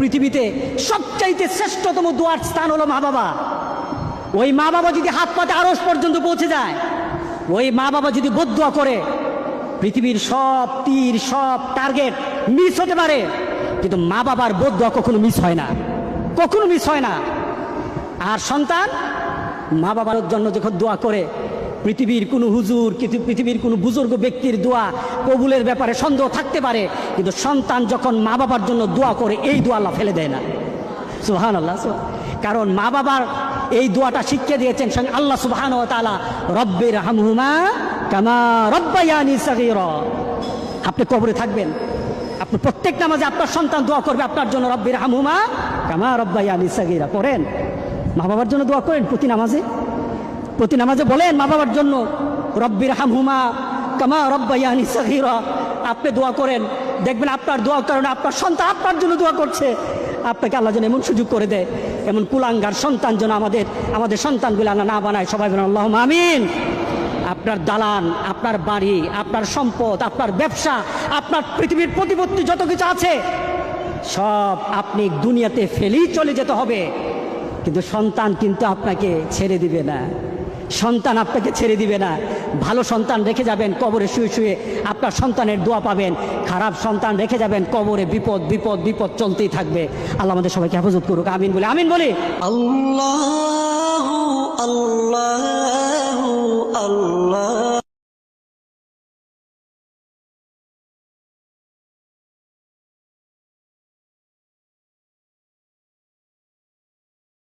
পৃথিবীতে সবচাইতে শ্রেষ্ঠতম দোয়ার স্থান হলো মা বাবা। ওই মা বাবা যদি হাত পাতে আরশ পর্যন্ত পৌঁছে যায়, ওই মা বাবা যদি বদদুয়া করে, পৃথিবীর সব তীর সব টার্গেট মিস হতে পারে, কিন্তু মা বাবার বদদুয়া কখনো মিস হয় না, কখনো মিস হয় না। আর সন্তান মা বাবার জন্য যখন দোয়া করে, পৃথিবীর কোনো হুজুর, পৃথিবীর কোনো বুজুর্গ ব্যক্তির দোয়া কবুলের ব্যাপারে সন্দেহ থাকতে পারে, কিন্তু সন্তান যখন মা বাবার জন্য দোয়া করে, এই দোয়া আল্লাহ ফেলে দেয় না। সুবহানাল্লাহ। কারণ মা বাবার এই দোয়াটা শিখিয়ে দিয়েছেন স্বয়ং আল্লাহ সুবহানাহু ওয়া তাআলা, রব্বির হামহুমা কামা রব্বায়ানি সগীরা। আপনি কবরে থাকবেন, আপনি প্রত্যেক নামাজে আপনার সন্তান দোয়া করবে আপনার জন্য, রব্বির হামহুমা কামা রব্বায়ানি সগীরা। পড়েন, মা বাবার জন্য দোয়া করেন প্রতি নামাজে, প্রতি নামাজে বলেন মা বাবার জন্য, রব্বির হামহুমা কামা রব্বায়ানি সগীরা। আপনি দোয়া করেন, দেখবেন আপনার দোয়ার কারণে আপনার সন্তান আপনার জন্য দোয়া করছে। আপনাকে আল্লাহ যেন এমন সুযোগ করে দেয়, এমন কুলাঙ্গার সন্তান যেন আমাদের সন্তানগুলো না বানায়। সবাই বলেন আল্লাহুম্মা আমিন। আপনার দালান, আপনার বাড়ি, আপনার সম্পদ, আপনার ব্যবসা, আপনার পৃথিবীর প্রতিপত্তি যত কিছু আছে, সব আপনি দুনিয়াতে ফেলেই চলে যেতে হবে, কিন্তু সন্তান কিন্তু আপনাকে ছেড়ে দিবে না। সন্তান আপনাকে ছেড়ে দিবে না। ভালো সন্তান রেখে যাবেন, কবরে শুয়ে শুয়ে আপনার সন্তানের দোয়া পাবেন। খারাপ সন্তান রেখে যাবেন, কবরে বিপদ বিপদ বিপদ চলতেই থাকবে। আল্লাহ আমাদের সবাইকে হেফাজত করুক, আমিন বলে, আমিন বলি। আল্লাহু আল্লাহ